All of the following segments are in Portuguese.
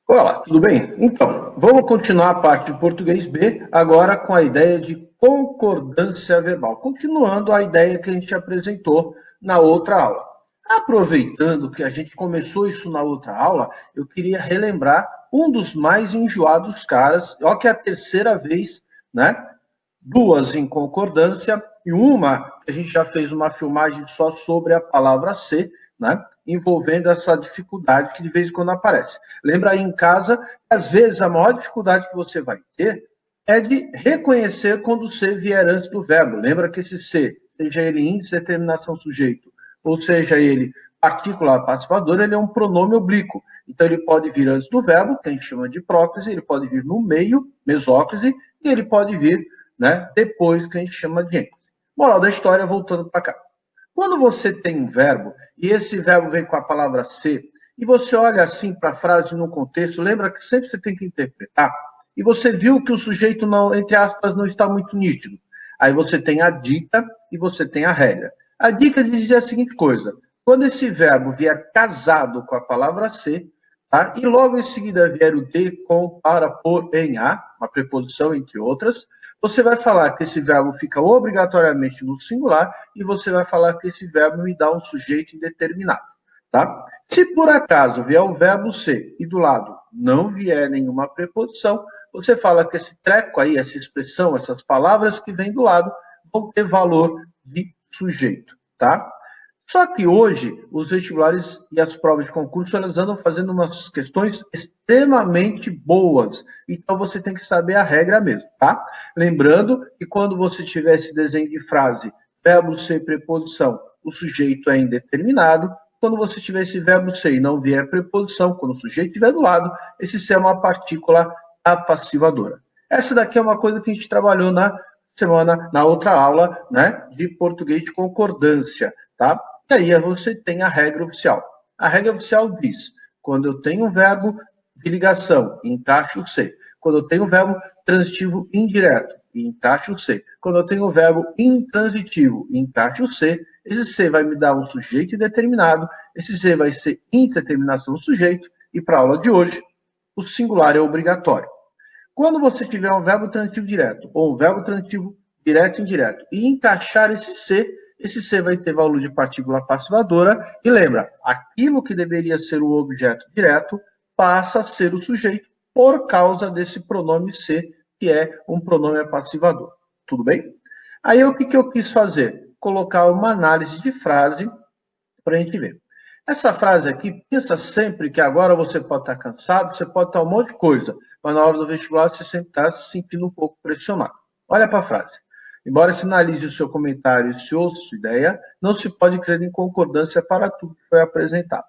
Olá, tudo bem? Então, vamos continuar a parte de português B, agora com a ideia de concordância verbal, continuando a ideia que a gente apresentou na outra aula. Aproveitando que a gente começou isso na outra aula, eu queria relembrar um dos mais enjoados caras, ó que é a terceira vez, né? Duas em concordância e uma que a gente já fez uma filmagem só sobre a palavra ser, né? Envolvendo essa dificuldade que de vez em quando aparece. Lembra aí em casa, às vezes a maior dificuldade que você vai ter é de reconhecer quando o ser vier antes do verbo. Lembra que esse ser, seja ele índice, determinação, sujeito, ou seja ele partícula participadora, ele é um pronome oblíquo. Então ele pode vir antes do verbo, que a gente chama de próclise, ele pode vir no meio, mesóclise, e ele pode vir, né, depois, que a gente chama de ênfase. Moral da história, voltando para cá. Quando você tem um verbo, e esse verbo vem com a palavra ser, e você olha assim para a frase no contexto, lembra que sempre você tem que interpretar, e você viu que o sujeito, não, entre aspas, não está muito nítido. Aí você tem a dica e você tem a regra. A dica dizia a seguinte coisa: quando esse verbo vier casado com a palavra ser, tá? E logo em seguida vier o de, com, para, por, em, a, uma preposição entre outras, você vai falar que esse verbo fica obrigatoriamente no singular e você vai falar que esse verbo me dá um sujeito indeterminado, tá? Se por acaso vier o verbo ser e do lado não vier nenhuma preposição, você fala que esse treco aí, essa expressão, essas palavras que vêm do lado vão ter valor de sujeito, tá? Só que hoje, os vestibulares e as provas de concurso, elas andam fazendo umas questões extremamente boas. Então, você tem que saber a regra mesmo, tá? Lembrando que quando você tiver esse desenho de frase, verbo ser preposição, o sujeito é indeterminado. Quando você tiver esse verbo ser e não vier preposição, quando o sujeito estiver do lado, esse ser é uma partícula apassivadora. Essa daqui é uma coisa que a gente trabalhou na outra aula, né, de português de concordância, tá? E aí você tem a regra oficial. A regra oficial diz: quando eu tenho um verbo de ligação, encaixo o ser. Quando eu tenho um verbo transitivo indireto, encaixo o ser. Quando eu tenho um verbo intransitivo, encaixo o ser. Esse ser vai me dar um sujeito indeterminado. Esse ser vai ser indeterminação do sujeito. E para a aula de hoje, o singular é obrigatório. Quando você tiver um verbo transitivo direto ou um verbo transitivo direto e indireto e encaixar esse ser vai ter valor de partícula passivadora. E lembra, aquilo que deveria ser o objeto direto passa a ser o sujeito por causa desse pronome ser, que é um pronome passivador. Tudo bem? Aí o que eu quis fazer? Colocar uma análise de frase para a gente ver. Essa frase aqui, pensa sempre que agora você pode estar cansado, você pode estar um monte de coisa, mas na hora do vestibular você sempre está se sentindo um pouco pressionado. Olha para a frase. Embora sinalize o seu comentário e se ouça sua ideia, não se pode crer em concordância para tudo que foi apresentado.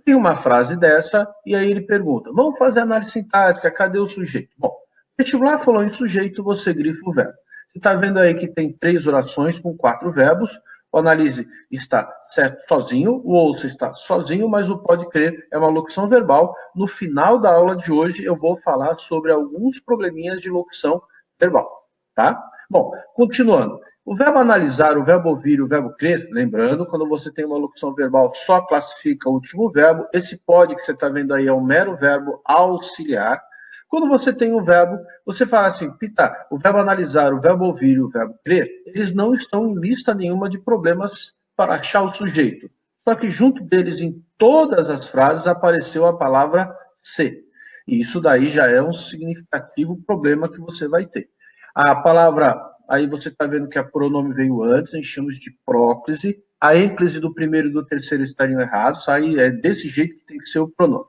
Tem uma frase dessa, e aí ele pergunta: vamos fazer análise sintática, cadê o sujeito? Bom, o vestibular falou em sujeito, você grifa o verbo. Você está vendo aí que tem 3 orações com 4 verbos. O analise está certo sozinho, o ouça está sozinho, mas o pode crer é uma locução verbal. No final da aula de hoje eu vou falar sobre alguns probleminhas de locução verbal, tá? Bom, continuando. O verbo analisar, o verbo ouvir e o verbo crer, lembrando, quando você tem uma locução verbal, só classifica o último verbo. Esse pode que você está vendo aí é um mero verbo auxiliar. Quando você tem um verbo, você fala assim: Pita, o verbo analisar, o verbo ouvir e o verbo crer, eles não estão em lista nenhuma de problemas para achar o sujeito. Só que junto deles, em todas as frases, apareceu a palavra ser. E isso daí já é um significativo problema que você vai ter. A palavra, aí você está vendo que a pronome veio antes, a gente chama de próclise. A ênclise do primeiro e do terceiro estariam errados, aí é desse jeito que tem que ser o pronome.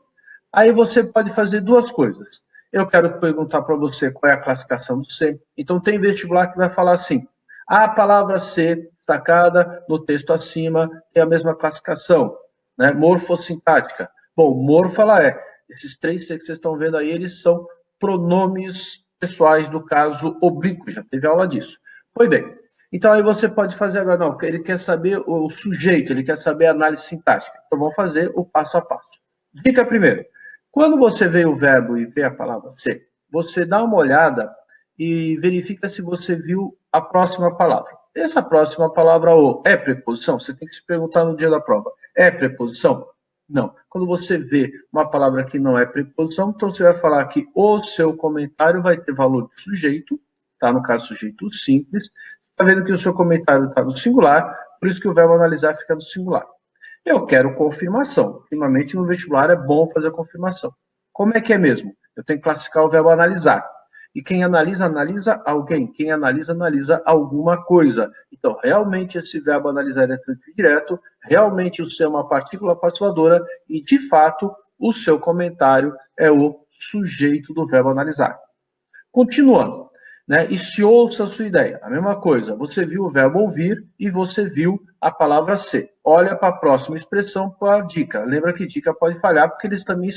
Aí você pode fazer duas coisas. Eu quero perguntar para você qual é a classificação do ser. Então, tem vestibular que vai falar assim: a palavra ser, destacada no texto acima, tem a mesma classificação, né? Morfossintática. Bom, morfala esses 3 que vocês estão vendo aí, eles são pronomes pessoais do caso oblíquo, já teve aula disso. Pois bem, então aí você pode fazer agora, não, ele quer saber o sujeito, ele quer saber a análise sintática. Então vamos fazer o passo a passo. Dica primeiro: quando você vê o verbo e vê a palavra ser, você dá uma olhada e verifica se você viu a próxima palavra. Essa próxima palavra, ou é preposição, você tem que se perguntar no dia da prova: é preposição? Não. Quando você vê uma palavra que não é preposição, então você vai falar que o seu comentário vai ter valor de sujeito, tá? No caso, sujeito simples. Está vendo que o seu comentário está no singular, por isso que o verbo analisar fica no singular. Eu quero confirmação. Ultimamente, no vestibular, é bom fazer a confirmação. Como é que é mesmo? Eu tenho que classificar o verbo analisar. E quem analisa, analisa alguém. Quem analisa, analisa alguma coisa. Então, realmente, esse verbo analisar é transitivo direto. Realmente, o seu é uma partícula passiva-doadora. E, de fato, o seu comentário é o sujeito do verbo analisar. Continuando, né? E se ouça a sua ideia. A mesma coisa, você viu o verbo ouvir e você viu a palavra ser. Olha para a próxima expressão para a dica. Lembra que dica pode falhar porque eles também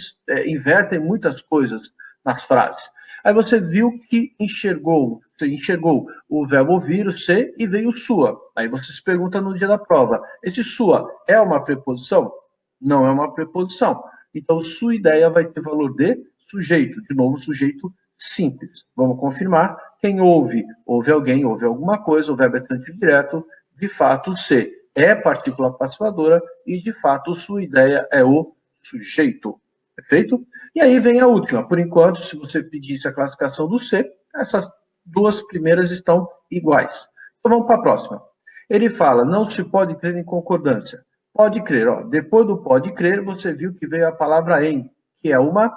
invertem muitas coisas nas frases. Aí você viu que você enxergou o verbo ouvir, o ser, e veio sua. Aí você se pergunta no dia da prova, esse sua é uma preposição? Não é uma preposição. Então, sua ideia vai ter valor de sujeito. De novo, sujeito simples. Vamos confirmar. Quem ouve, ouve alguém, ouve alguma coisa, o verbo é transitivo direto. De fato, ser é partícula passivadora e, de fato, sua ideia é o sujeito. Perfeito? E aí vem a última. Por enquanto, se você pedisse a classificação do ser, essas duas primeiras estão iguais. Então vamos para a próxima. Ele fala, não se pode crer em concordância. Pode crer, ó. Depois do pode crer, você viu que veio a palavra em, que é uma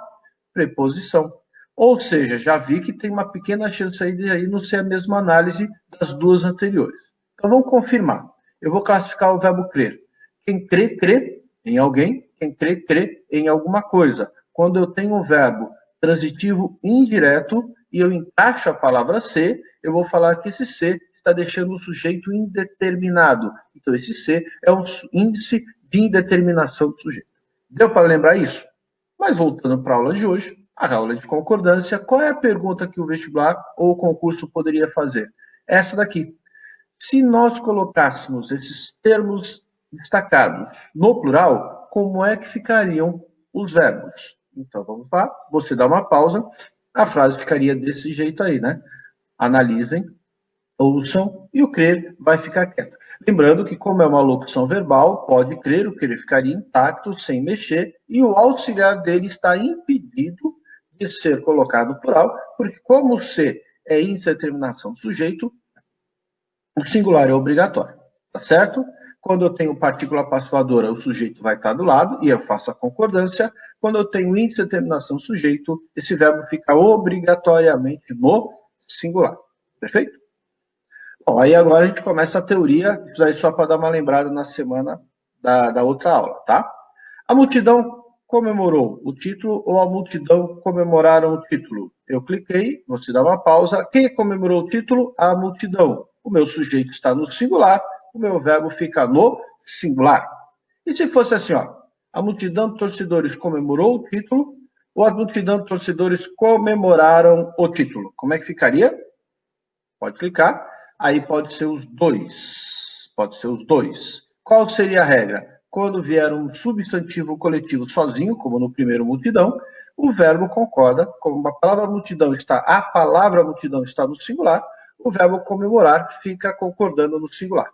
preposição. Ou seja, já vi que tem uma pequena chance aí de aí não ser a mesma análise das duas anteriores. Então vamos confirmar. Eu vou classificar o verbo crer. Quem crê, crê em alguém. Quem crê, crê em alguma coisa. Quando eu tenho um verbo transitivo indireto e eu encaixo a palavra ser, eu vou falar que esse ser está deixando o sujeito indeterminado. Então, esse ser é um índice de indeterminação do sujeito. Deu para lembrar isso? Mas voltando para a aula de hoje, a aula de concordância, qual é a pergunta que o vestibular ou o concurso poderia fazer? Essa daqui. Se nós colocássemos esses termos destacados no plural, como é que ficariam os verbos? Então vamos lá, você dá uma pausa, a frase ficaria desse jeito aí, né? Analisem, ouçam e o crer vai ficar quieto. Lembrando que, como é uma locução verbal, pode crer, o crer ficaria intacto, sem mexer, e o auxiliar dele está impedido de ser colocado no plural, porque como o ser é indeterminação do sujeito, o singular é obrigatório, tá certo? Quando eu tenho partícula passivadora, o sujeito vai estar do lado e eu faço a concordância. Quando eu tenho indeterminação do sujeito, esse verbo fica obrigatoriamente no singular. Perfeito? Bom, aí agora a gente começa a teoria, isso aí só para dar uma lembrada na semana da outra aula, tá? A multidão comemorou o título ou a multidão comemoraram o título? Eu cliquei, você dá uma pausa. Quem comemorou o título? A multidão. O meu sujeito está no singular, o meu verbo fica no singular. E se fosse assim, ó, a multidão de torcedores comemorou o título ou a multidão de torcedores comemoraram o título? Como é que ficaria? Pode clicar. Aí pode ser os dois. Pode ser os dois. Qual seria a regra? Quando vier um substantivo coletivo sozinho, como no primeiro multidão, o verbo concorda, como a palavra multidão está no singular, o verbo comemorar fica concordando no singular.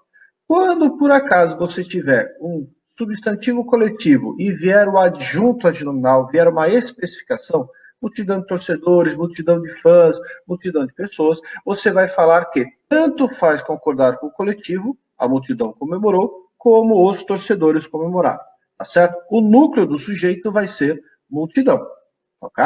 Quando por acaso você tiver um substantivo coletivo e vier o adjunto adnominal, vier uma especificação, multidão de torcedores, multidão de fãs, multidão de pessoas, você vai falar que tanto faz concordar com o coletivo, a multidão comemorou, como os torcedores comemoraram, tá certo? O núcleo do sujeito vai ser multidão, ok?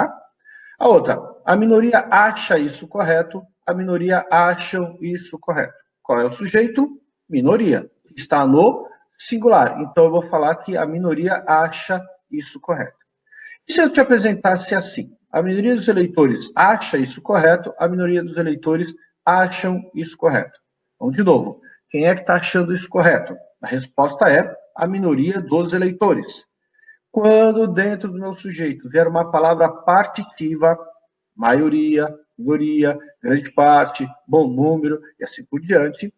A outra, a minoria acha isso correto, a minoria acham isso correto. Qual é o sujeito? Minoria. Está no singular. Então eu vou falar que a minoria acha isso correto. E se eu te apresentasse assim? A minoria dos eleitores acha isso correto, a minoria dos eleitores acham isso correto. Vamos de novo. Quem é que está achando isso correto? A resposta é a minoria dos eleitores. Quando dentro do meu sujeito vier uma palavra partitiva, maioria, minoria, grande parte, bom número e assim por diante,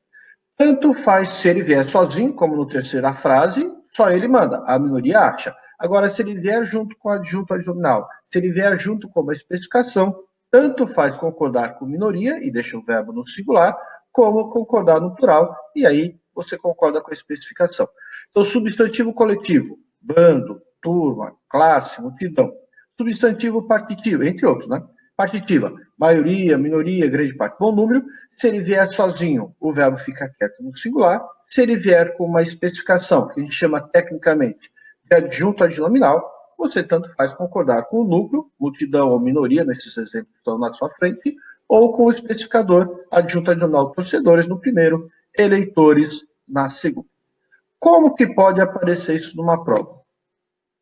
tanto faz se ele vier sozinho, como no terceira frase, só ele manda, a minoria acha. Agora, se ele vier junto com o adjunto adnominal, se ele vier junto com uma especificação, tanto faz concordar com minoria, e deixa o verbo no singular, como concordar no plural, e aí você concorda com a especificação. Então, substantivo coletivo, bando, turma, classe, multidão. Substantivo partitivo, entre outros, né? Partitiva, maioria, minoria, grande parte, bom número. Se ele vier sozinho, o verbo fica quieto no singular. Se ele vier com uma especificação, que a gente chama tecnicamente de adjunto adnominal, você tanto faz concordar com o núcleo, multidão ou minoria, nesses exemplos que estão na sua frente, ou com o especificador, adjunto adnominal, torcedores no primeiro, eleitores na segunda. Como que pode aparecer isso numa prova?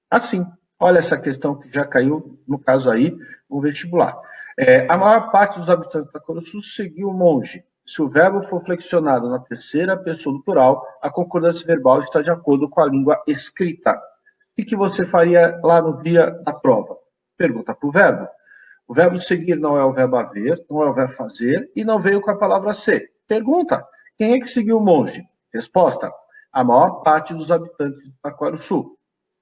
Assim, olha essa questão que já caiu, no caso aí, no vestibular. A maior parte dos habitantes da Coreia do Sul seguiu o monge. Se o verbo for flexionado na terceira pessoa do plural, a concordância verbal está de acordo com a língua escrita. O que você faria lá no dia da prova? Pergunta para o verbo. O verbo seguir não é o verbo haver, não é o verbo fazer, e não veio com a palavra ser. Pergunta. Quem é que seguiu o monge? Resposta. A maior parte dos habitantes do Coreia do Sul.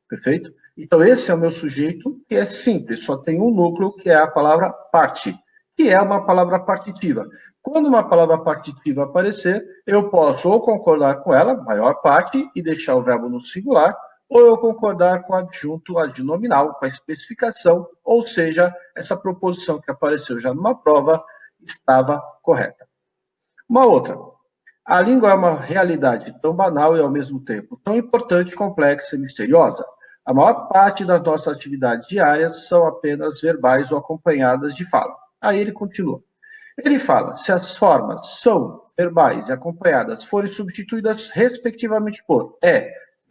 Perfeito? Então, esse é o meu sujeito, que é simples, só tem um núcleo, que é a palavra parte, que é uma palavra partitiva. Quando uma palavra partitiva aparecer, eu posso ou concordar com ela, maior parte, e deixar o verbo no singular, ou eu concordar com o adjunto adnominal, com a especificação, ou seja, essa proposição que apareceu já numa prova estava correta. Uma outra. A língua é uma realidade tão banal e, ao mesmo tempo, tão importante, complexa e misteriosa. A maior parte das nossas atividades diárias são apenas verbais ou acompanhadas de fala. Aí ele continua. Ele fala, se as formas são verbais e acompanhadas forem substituídas respectivamente por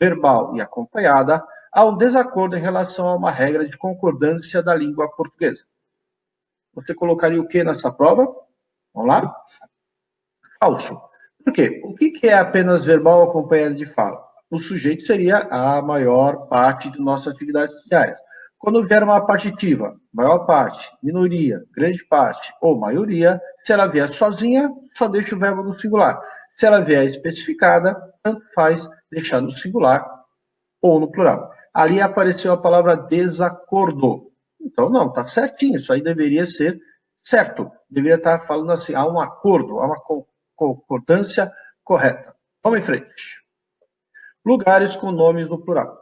verbal e acompanhada, há um desacordo em relação a uma regra de concordância da língua portuguesa. Você colocaria o que nessa prova? Vamos lá? Falso. Por quê? O que é apenas verbal acompanhado de fala? O sujeito seria a maior parte de nossas atividades diárias. Quando vier uma partitiva, maior parte, minoria, grande parte ou maioria, se ela vier sozinha, só deixa o verbo no singular. Se ela vier especificada, tanto faz deixar no singular ou no plural. Ali apareceu a palavra desacordo. Então, não, está certinho, isso aí deveria ser certo. Deveria estar falando assim, há um acordo, há uma concordância correta. Vamos em frente. Lugares com nomes no plural.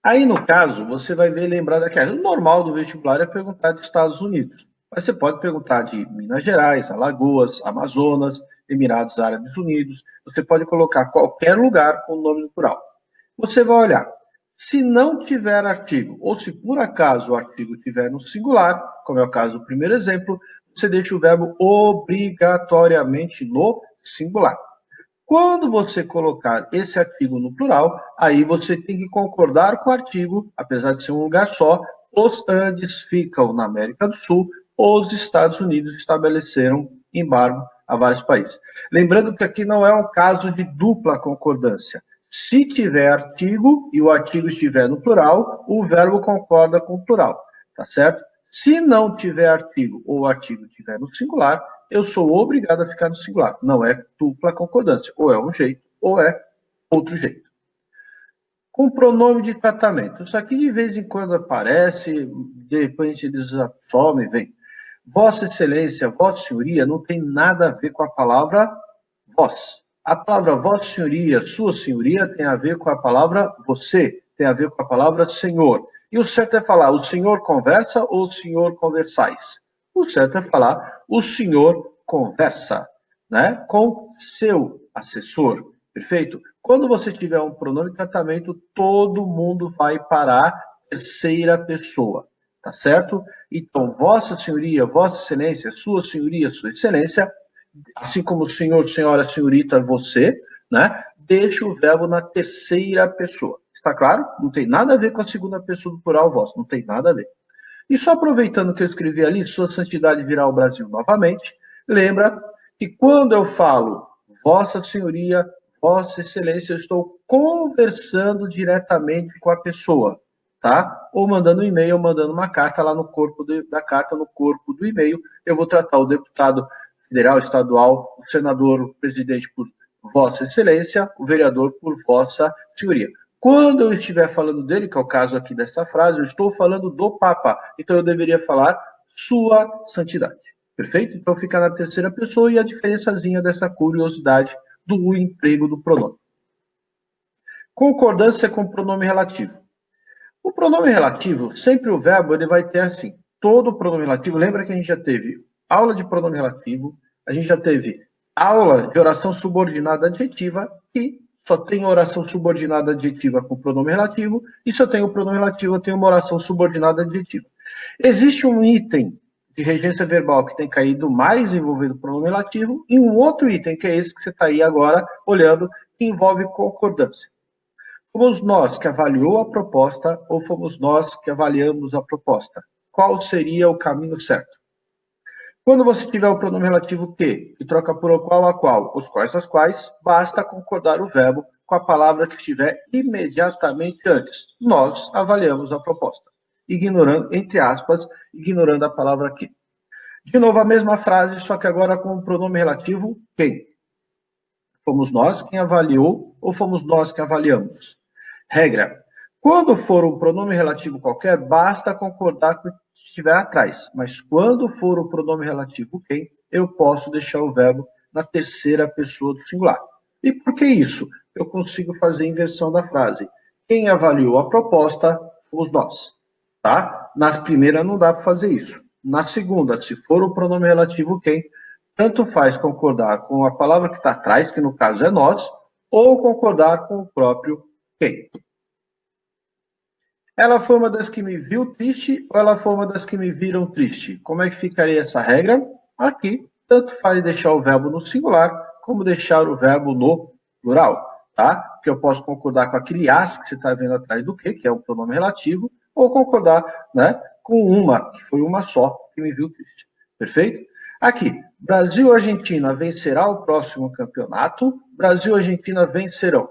Aí, no caso, você vai ver, lembrar daquela. O normal do vestibular é perguntar de Estados Unidos. Mas você pode perguntar de Minas Gerais, Alagoas, Amazonas, Emirados Árabes Unidos. Você pode colocar qualquer lugar com nome no plural. Você vai olhar. Se não tiver artigo, ou se por acaso o artigo estiver no singular, como é o caso do primeiro exemplo, você deixa o verbo obrigatoriamente no singular. Quando você colocar esse artigo no plural, aí você tem que concordar com o artigo, apesar de ser um lugar só, os Andes ficam na América do Sul, os Estados Unidos estabeleceram embargo a vários países. Lembrando que aqui não é um caso de dupla concordância. Se tiver artigo e o artigo estiver no plural, o verbo concorda com o plural, tá certo? Se não tiver artigo ou o artigo estiver no singular, eu sou obrigado a ficar no singular. Não é dupla concordância. Ou é um jeito, ou é outro jeito. Com pronome de tratamento. Isso aqui de vez em quando aparece, de repente eles somem e vem. Vossa Excelência, Vossa Senhoria, não tem nada a ver com a palavra vós. A palavra Vossa Senhoria, Sua Senhoria, tem a ver com a palavra você, tem a ver com a palavra Senhor. E o certo é falar, o senhor conversa ou o senhor conversais? O certo é falar, o senhor conversa, né, com seu assessor, perfeito? Quando você tiver um pronome de tratamento, todo mundo vai para a terceira pessoa, tá certo? Então, Vossa Senhoria, Vossa Excelência, Sua Senhoria, Sua Excelência, assim como senhor, senhora, senhorita, você, né? Deixa o verbo na terceira pessoa. Está claro? Não tem nada a ver com a segunda pessoa do plural vosso, não tem nada a ver. E só aproveitando que eu escrevi ali, Sua Santidade virá ao Brasil novamente, lembra que quando eu falo Vossa Senhoria, Vossa Excelência, eu estou conversando diretamente com a pessoa, tá? Ou mandando um e-mail, ou mandando uma carta lá no corpo da carta, no corpo do e-mail, eu vou tratar o deputado federal, estadual, o senador, o presidente por Vossa Excelência, o vereador por Vossa Senhoria. Quando eu estiver falando dele, que é o caso aqui dessa frase, eu estou falando do Papa. Então eu deveria falar Sua Santidade. Perfeito? Então fica na terceira pessoa e a diferençazinha dessa curiosidade do emprego do pronome. Concordância com pronome relativo. O pronome relativo, sempre o verbo, ele vai ter assim, todo pronome relativo, lembra que a gente já teve aula de pronome relativo, a gente já teve aula de oração subordinada adjetiva, e só tem oração subordinada adjetiva com pronome relativo, e se eu tenho pronome relativo, eu tenho uma oração subordinada adjetiva. Existe um item de regência verbal que tem caído mais envolvendo pronome relativo, e um outro item, que é esse que você está aí agora olhando, que envolve concordância. Fomos nós que avaliou a proposta ou fomos nós que avaliamos a proposta? Qual seria o caminho certo? Quando você tiver o pronome relativo que troca por o qual a qual, os quais as quais, basta concordar o verbo com a palavra que estiver imediatamente antes. Nós avaliamos a proposta, ignorando, entre aspas, ignorando a palavra que. De novo a mesma frase, só que agora com o pronome relativo quem? Fomos nós quem avaliou ou fomos nós que avaliamos? Regra: quando for um pronome relativo qualquer, basta concordar com o que estiver atrás. Mas quando for um pronome relativo quem, eu posso deixar o verbo na terceira pessoa do singular. E por que isso? Eu consigo fazer a inversão da frase. Quem avaliou a proposta fomos nós. Tá? Na primeira não dá para fazer isso. Na segunda, se for o pronome relativo quem, tanto faz concordar com a palavra que está atrás, que no caso é nós, ou concordar com o próprio quem. Ela foi uma das que me viu triste ou ela foi uma das que me viram triste? Como é que ficaria essa regra? Aqui, tanto faz deixar o verbo no singular, como deixar o verbo no plural, tá? Porque eu posso concordar com aquele as que você está vendo atrás do que é o pronome relativo, ou concordar, né, com uma, que foi uma só, que me viu triste. Perfeito? Aqui, Brasil e Argentina vencerá o próximo campeonato, Brasil e Argentina vencerão.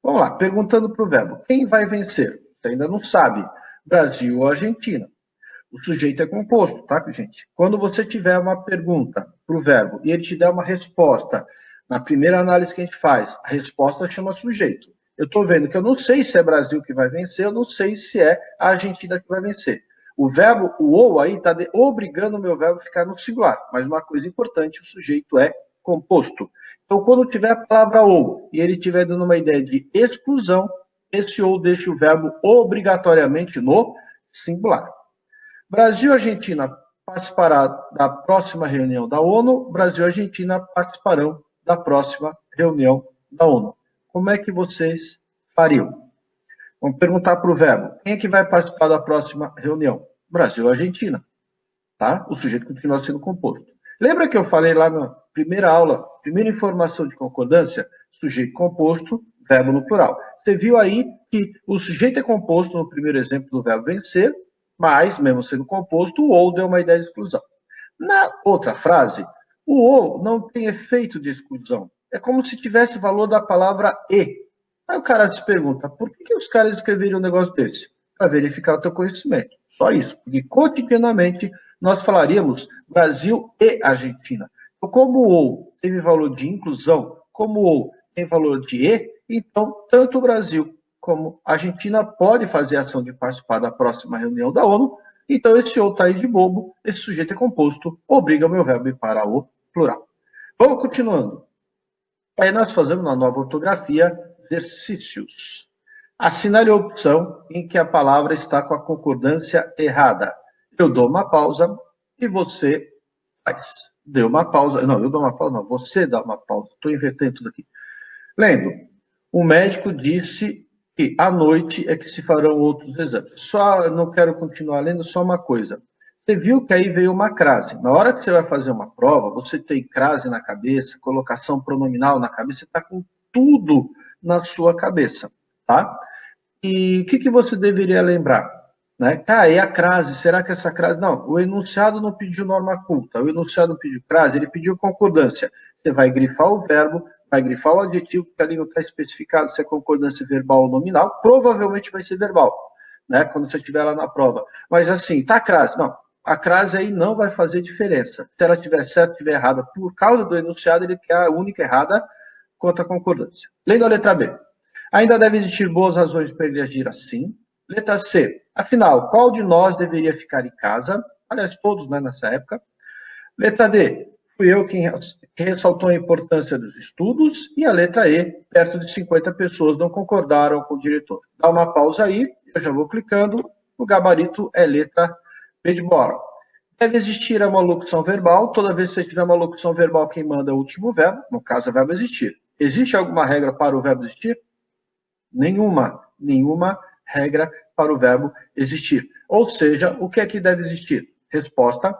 Vamos lá, perguntando para o verbo, quem vai vencer? Você ainda não sabe, Brasil ou Argentina. O sujeito é composto, tá, gente? Quando você tiver uma pergunta para o verbo e ele te der uma resposta, na primeira análise que a gente faz, a resposta chama sujeito. Eu estou vendo que eu não sei se é Brasil que vai vencer, eu não sei se é a Argentina que vai vencer. O verbo, o ou aí, está obrigando o meu verbo a ficar no singular. Mas uma coisa importante, o sujeito é composto. Então, quando tiver a palavra ou e ele estiver dando uma ideia de exclusão, esse ou deixa o verbo obrigatoriamente no singular. Brasil e Argentina participarão da próxima reunião da ONU, Brasil e Argentina participarão da próxima reunião da ONU. Como é que vocês fariam? Vamos perguntar para o verbo. Quem é que vai participar da próxima reunião? Brasil e Argentina. Tá? O sujeito continua sendo composto. Lembra que eu falei lá na primeira aula, primeira informação de concordância? Sujeito composto, verbo no plural. Você viu aí que o sujeito é composto no primeiro exemplo do verbo vencer, mas, mesmo sendo composto, o ou deu uma ideia de exclusão. Na outra frase, o ou não tem efeito de exclusão. É como se tivesse valor da palavra e. Aí o cara se pergunta, por que os caras escreveram um negócio desse? Para verificar o teu conhecimento. Só isso. Porque cotidianamente nós falaríamos Brasil e Argentina. Então, como o ou teve valor de inclusão, como o ou tem valor de e, então tanto o Brasil como a Argentina pode fazer a ação de participar da próxima reunião da ONU. Então, esse ou está aí de bobo, esse sujeito é composto, obriga o meu verbo para o plural. Vamos continuando. Aí nós fazemos na nova ortografia exercícios. Assinale a opção em que a palavra está com a concordância errada. Eu dou uma pausa e você faz. Deu uma pausa. Não, eu dou uma pausa, não. Você dá uma pausa. Estou invertendo tudo aqui. Lendo. O médico disse que à noite é que se farão outros exames. Só, não quero continuar lendo, só uma coisa. Você viu que aí veio uma crase. Na hora que você vai fazer uma prova, você tem crase na cabeça, colocação pronominal na cabeça, você está com tudo na sua cabeça, tá? E o que você deveria lembrar? Né? E a crase, será que essa crase... Não, o enunciado não pediu norma culta, o enunciado não pediu crase, ele pediu concordância. Você vai grifar o verbo, vai grifar o adjetivo, que ali não está especificado se é concordância verbal ou nominal, provavelmente vai ser verbal, né? Quando você estiver lá na prova. Mas assim, tá a crase? Não, a crase aí não vai fazer diferença. Se ela estiver certa, estiver errada, por causa do enunciado, ele quer a única errada quanto à concordância. Lendo a letra B. Ainda deve existir boas razões para ele agir assim. Letra C. Afinal, qual de nós deveria ficar em casa? Aliás, todos, né, nessa época. Letra D. Fui eu quem ressaltou a importância dos estudos, e a letra E, perto de 50 pessoas não concordaram com o diretor. Dá uma pausa aí, eu já vou clicando, o gabarito é letra B de bola. Deve existir uma locução verbal, toda vez que você tiver uma locução verbal, quem manda é o último verbo, no caso é o verbo existir. Existe alguma regra para o verbo existir? Nenhuma regra para o verbo existir. Ou seja, o que é que deve existir? Resposta,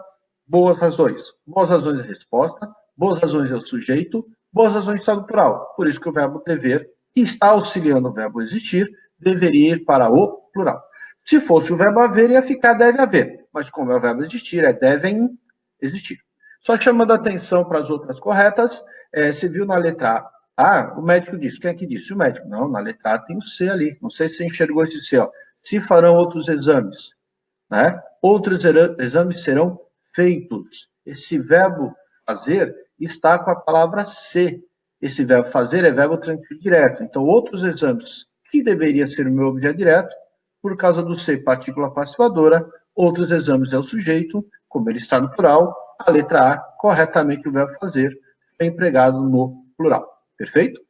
boas razões. Boas razões é resposta, boas razões é o sujeito, boas razões está no plural. Por isso que o verbo dever, que está auxiliando o verbo existir, deveria ir para o plural. Se fosse o verbo haver, ia ficar deve haver. Mas como é o verbo existir, é devem existir. Só chamando a atenção para as outras corretas, você viu na letra A, o médico disse. Quem é que disse? O médico. Não, na letra A tem o C ali. Não sei se você enxergou esse C. Ó. Se farão outros exames. Né? Outros exames serão feitos. Esse verbo fazer está com a palavra ser. Esse verbo fazer é verbo transitivo direto. Então, outros exames, que deveria ser o meu objeto direto, por causa do ser partícula passivadora, outros exames é o sujeito, como ele está no plural, a letra A, corretamente o verbo fazer, é empregado no plural. Perfeito?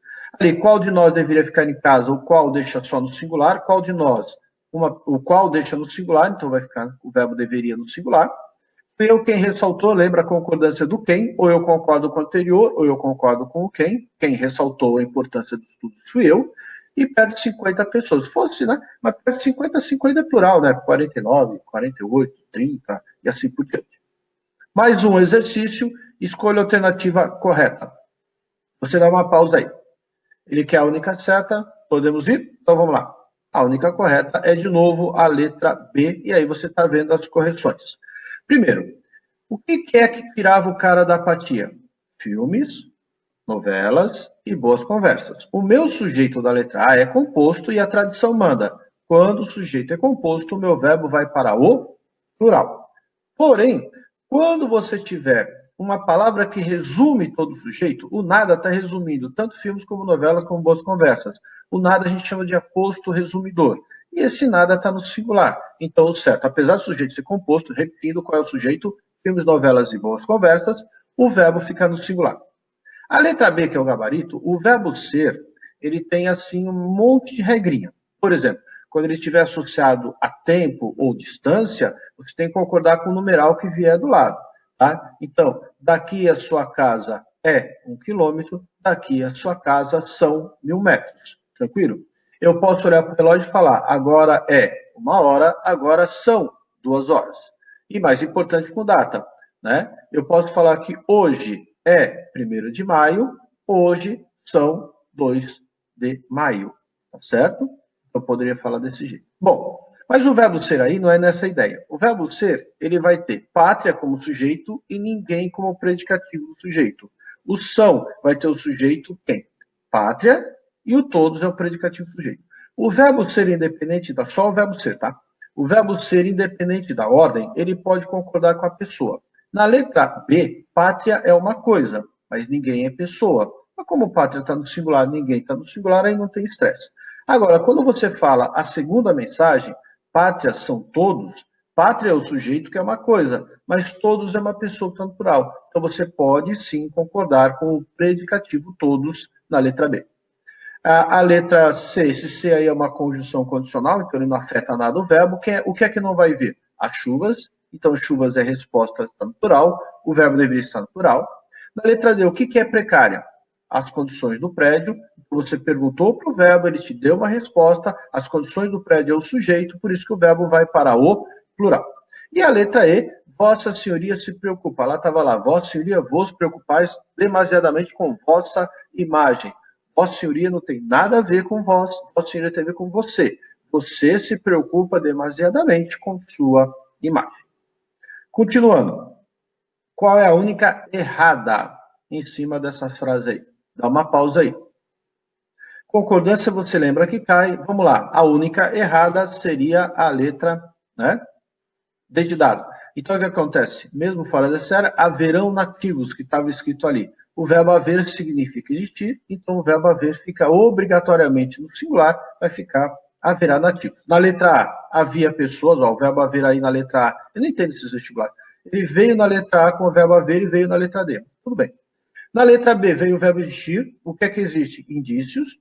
Ali, qual de nós deveria ficar em casa, o qual deixa só no singular, qual de nós o qual deixa no singular, então vai ficar o verbo deveria no singular. Fui eu quem ressaltou, lembra a concordância do quem, ou eu concordo com o anterior, ou eu concordo com o quem ressaltou a importância do estudo fui eu, e perto de 50 pessoas. Se fosse, né? Mas perto de 50, 50 é plural, né? 49, 48, 30 e assim por diante. Mais um exercício, escolha a alternativa correta. Você dá uma pausa aí. Ele quer a única certa, podemos ir? Então vamos lá. A única correta é, de novo, a letra B, e aí você está vendo as correções. Primeiro, o que é que tirava o cara da apatia? Filmes, novelas e boas conversas. O meu sujeito da letra A é composto e a tradição manda. Quando o sujeito é composto, o meu verbo vai para o plural. Porém, quando você tiver uma palavra que resume todo o sujeito, o nada está resumindo tanto filmes como novelas como boas conversas. O nada a gente chama de aposto resumidor. E esse nada está no singular. Então, o certo, apesar do sujeito ser composto, repetindo qual é o sujeito, filmes, novelas e boas conversas, o verbo fica no singular. A letra B, que é o gabarito, o verbo ser, ele tem assim um monte de regrinha. Por exemplo, quando ele estiver associado a tempo ou distância, você tem que concordar com o numeral que vier do lado. Tá? Então, daqui a sua casa é 1 quilômetro, daqui a sua casa são 1000 metros. Tranquilo? Eu posso olhar para o relógio e falar, agora é 1 hora, agora são 2 horas. E mais importante com data, né? Eu posso falar que hoje é 1º de maio, hoje são 2 de maio, tá certo? Eu poderia falar desse jeito. Bom, mas o verbo ser aí não é nessa ideia. O verbo ser, ele vai ter pátria como sujeito e ninguém como predicativo do sujeito. O são vai ter o sujeito quem? Pátria, e o todos é o predicativo do sujeito. O verbo ser independente da... Só o verbo ser, tá? O verbo ser independente da ordem, ele pode concordar com a pessoa. Na letra B, pátria é uma coisa, mas ninguém é pessoa. Mas como pátria está no singular, ninguém está no singular, aí não tem estresse. Agora, quando você fala a segunda mensagem, pátria são todos, pátria é o sujeito que é uma coisa, mas todos é uma pessoa que está no plural. Então você pode sim concordar com o predicativo todos na letra B. A letra C, esse C aí é uma conjunção condicional, então ele não afeta nada o verbo. O que é que não vai vir? As chuvas, então chuvas é resposta está no plural, o verbo deveria estar no plural. Na letra D, o que é precária? As condições do prédio. Você perguntou para o verbo, ele te deu uma resposta, as condições do prédio é o sujeito, por isso que o verbo vai para o plural. E a letra E, Vossa Senhoria se preocupa. Lá estava lá, Vossa Senhoria, vos preocupais demasiadamente com vossa imagem. Vossa Senhoria não tem nada a ver com vós, Vossa Senhoria tem a ver com você. Você se preocupa demasiadamente com sua imagem. Continuando. Qual é a única errada em cima dessa frase aí? Dá uma pausa aí. Concordância, você lembra que cai. Vamos lá. A única errada seria a letra, né? D de dado. Então, o que acontece? Mesmo fora dessa área, haverão nativos, que estava escrito ali. O verbo haver significa existir, então o verbo haver fica obrigatoriamente no singular, vai ficar haverá nativos. Na letra A, havia pessoas, ó, o verbo haver aí na letra A, eu não entendo esses vestibulares. Ele veio na letra A com o verbo haver e veio na letra D. Tudo bem. Na letra B veio o verbo existir. O que é que existe? Indícios.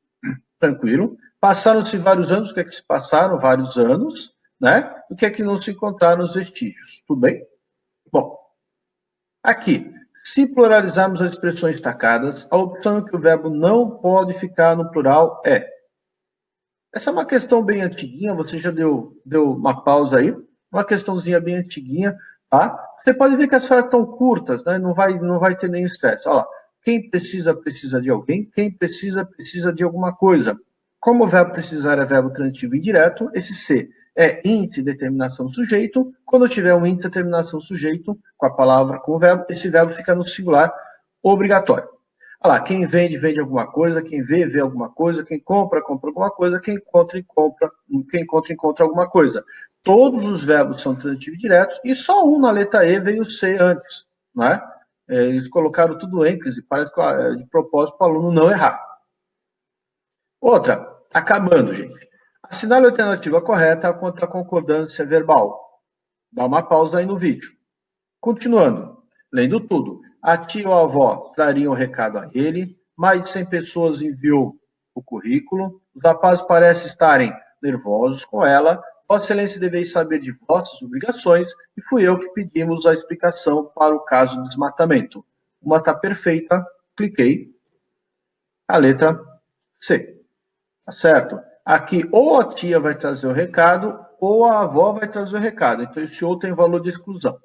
Tranquilo. Passaram-se vários anos. O que é que se passaram? Vários anos. Né? O que é que não se encontraram os vestígios? Tudo bem? Bom, aqui, se pluralizarmos as expressões destacadas, a opção em que o verbo não pode ficar no plural é. Essa é uma questão bem antiguinha, você já deu uma pausa aí, uma questãozinha bem antiguinha, tá? Você pode ver que as frases estão curtas, né? Não vai ter nenhum estresse. Olha lá, quem precisa, precisa de alguém, quem precisa, precisa de alguma coisa. Como o verbo precisar é verbo transitivo indireto, esse se é índice determinação sujeito. Quando tiver um índice determinação sujeito com a palavra, com o verbo, esse verbo fica no singular obrigatório. Olha lá, quem vende, vende alguma coisa, quem vê, vê alguma coisa, quem compra, compra alguma coisa, quem encontra, encontra alguma coisa. Todos os verbos são transitivos diretos e só um na letra E veio o C antes, né? Eles colocaram tudo ênfase, parece que de propósito para o aluno não errar. Outra, acabando, gente. Assinale a alternativa correta quanto à concordância verbal. Dá uma pausa aí no vídeo. Continuando, lendo tudo. A tia ou a avó trariam o recado a ele. Mais de 100 pessoas enviou o currículo. Os rapazes parecem estarem nervosos com ela. Vossa Excelência deveria saber de vossas obrigações e fui eu que pedimos a explicação para o caso do desmatamento. Uma está perfeita, cliquei. A letra C. Tá certo? Aqui, ou a tia vai trazer o recado, ou a avó vai trazer o recado. Então, esse ou tem valor de exclusão.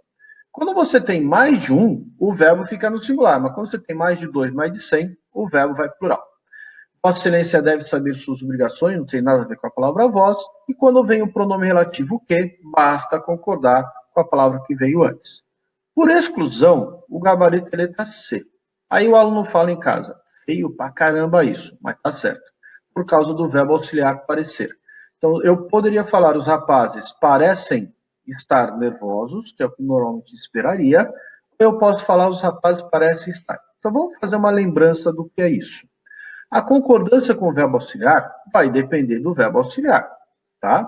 Quando você tem mais de um, o verbo fica no singular. Mas quando você tem mais de dois, mais de 100, o verbo vai plural. Vossa Excelência deve saber suas obrigações, não tem nada a ver com a palavra voz. E quando vem o pronome relativo que, basta concordar com a palavra que veio antes. Por exclusão, o gabarito é letra C. Aí o aluno fala em casa, feio pra caramba isso, mas tá certo. Por causa do verbo auxiliar parecer. Então, eu poderia falar, os rapazes parecem estar nervosos, que é o que normalmente esperaria, ou eu posso falar, os rapazes parecem estar. Então, vamos fazer uma lembrança do que é isso. A concordância com o verbo auxiliar vai depender do verbo auxiliar, tá?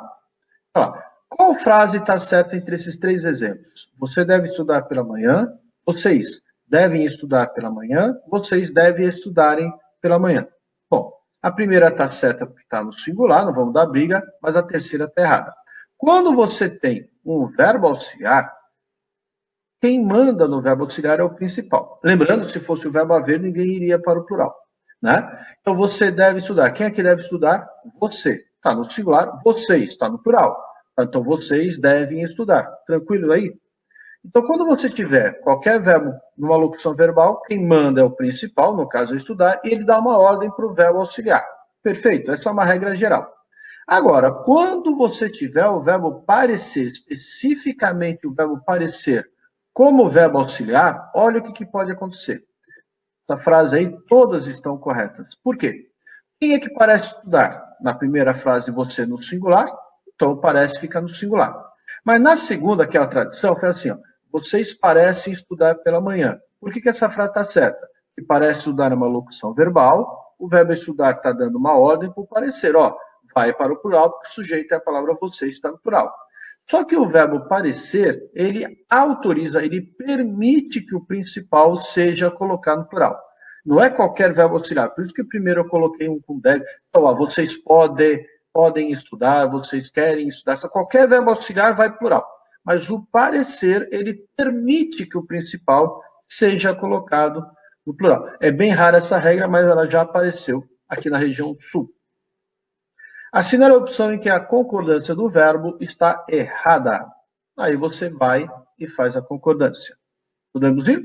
Olha lá. Qual frase está certa entre esses três exemplos? Você deve estudar pela manhã, vocês devem estudar pela manhã, vocês devem estudarem pela manhã. Bom, a primeira está certa porque está no singular, não vamos dar briga, mas a terceira está errada. Quando você tem um verbo auxiliar, quem manda no verbo auxiliar é o principal. Lembrando, se fosse o verbo haver, ninguém iria para o plural, né? Então, você deve estudar. Quem é que deve estudar? Você. Está no singular, vocês. Está no plural. Então, vocês devem estudar. Tranquilo aí? Então, quando você tiver qualquer verbo numa locução verbal, quem manda é o principal, no caso, é estudar, e ele dá uma ordem para o verbo auxiliar. Perfeito? Essa é uma regra geral. Agora, quando você tiver o verbo parecer, especificamente o verbo parecer, como verbo auxiliar, olha o que pode acontecer. Essa frase aí, todas estão corretas. Por quê? Quem é que parece estudar? Na primeira frase, você no singular, então parece ficar no singular. Mas na segunda, que é a tradição, foi assim, ó, vocês parecem estudar pela manhã. Por que essa frase está certa? Que parece estudar é uma locução verbal, o verbo estudar está dando uma ordem para o parecer, ó, vai para o plural, porque o sujeito é a palavra você, está no plural. Só que o verbo parecer, ele autoriza, ele permite que o principal seja colocado no plural. Não é qualquer verbo auxiliar. Por isso que primeiro eu coloquei um com deve. Então, ó, vocês podem estudar, vocês querem estudar. Então, qualquer verbo auxiliar vai plural. Mas o parecer, ele permite que o principal seja colocado no plural. É bem rara essa regra, mas ela já apareceu aqui na região sul. Assinale a opção em que a concordância do verbo está errada. Aí você vai e faz a concordância. Podemos ir?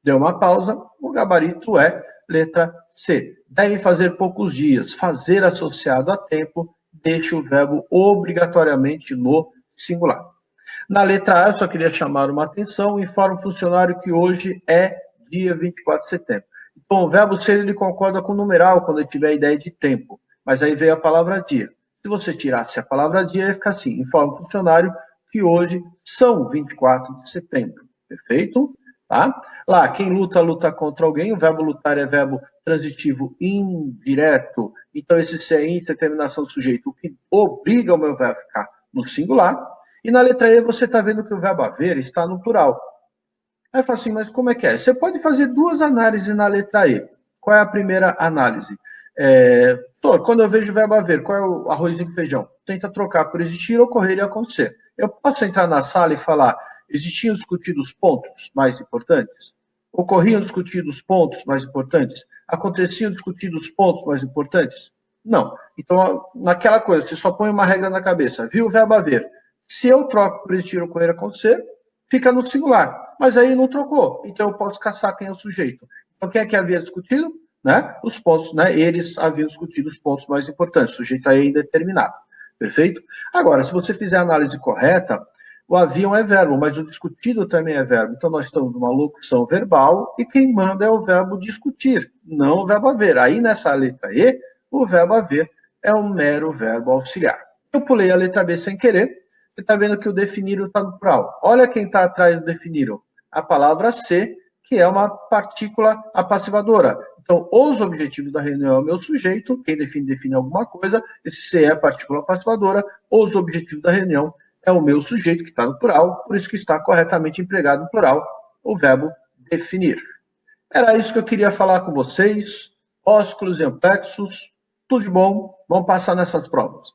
Deu uma pausa. O gabarito é letra C. Deve fazer poucos dias. Fazer associado a tempo deixa o verbo obrigatoriamente no singular. Na letra A, eu só queria chamar uma atenção. Informa o funcionário que hoje é dia 24 de setembro. Então, o verbo ser, ele concorda com o numeral quando ele tiver a ideia de tempo. Mas aí veio a palavra dia. Se você tirasse a palavra dia, ia ficar assim. Informa o funcionário que hoje são 24 de setembro. Perfeito? Tá? Lá, quem luta, luta contra alguém. O verbo lutar é verbo transitivo indireto. Então, esse se é índice, determinação do sujeito, o que obriga o meu verbo a ficar no singular. E na letra E, você está vendo que o verbo haver está no plural. Aí eu falo assim, mas como é que é? Você pode fazer duas análises na letra E. Qual é a primeira análise? Quando eu vejo o verbo haver, qual é o arrozinho com feijão? Tenta trocar por existir, ocorrer e acontecer. Eu posso entrar na sala e falar, existiam discutidos pontos mais importantes? Ocorriam discutidos pontos mais importantes? Aconteciam discutidos pontos mais importantes? Não. Então, naquela coisa, você só põe uma regra na cabeça. Viu o verbo haver? Se eu troco por existir, ocorrer, acontecer, fica no singular. Mas aí não trocou. Então eu posso caçar quem é o sujeito. Então quem é que havia discutido? Né? Os pontos, né? Eles haviam discutido os pontos mais importantes. O sujeito aí é indeterminado. Perfeito? Agora, se você fizer a análise correta, o haviam é verbo, mas o discutido também é verbo. Então nós estamos numa locução verbal e quem manda é o verbo discutir, não o verbo haver. Aí nessa letra E, o verbo haver é um mero verbo auxiliar. Eu pulei a letra B sem querer. Você está vendo que o definiram está no plural. Olha quem está atrás do definiram. A palavra ser, que é uma partícula apassivadora. Então, os objetivos da reunião é o meu sujeito, quem define alguma coisa, esse ser é a partícula apassivadora, os objetivos da reunião é o meu sujeito, que está no plural, por isso que está corretamente empregado no plural o verbo definir. Era isso que eu queria falar com vocês. Ósculos e amplexos, tudo de bom, vamos passar nessas provas.